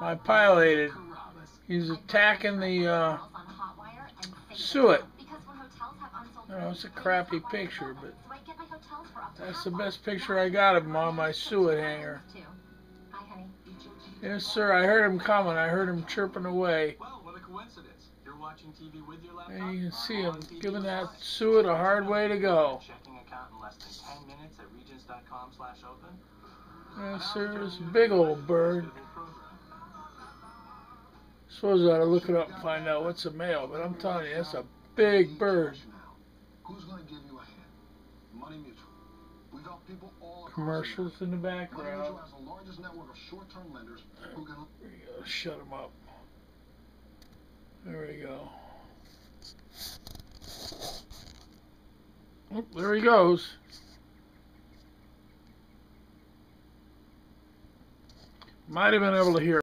my piliated. He's attacking the suet. It's a crappy picture, but that's the best picture I got of him on my suet hanger. Yes, sir, I heard him coming. I heard him chirping away. And you can see him giving that suet a hard way to go. Yes, sir, it's a big old bird. Suppose I ought to look it up and find out what's a male, but I'm telling you, it's a big bird. Commercials in the background. Shut him up. There we go. Oh, there he goes. Might have been able to hear.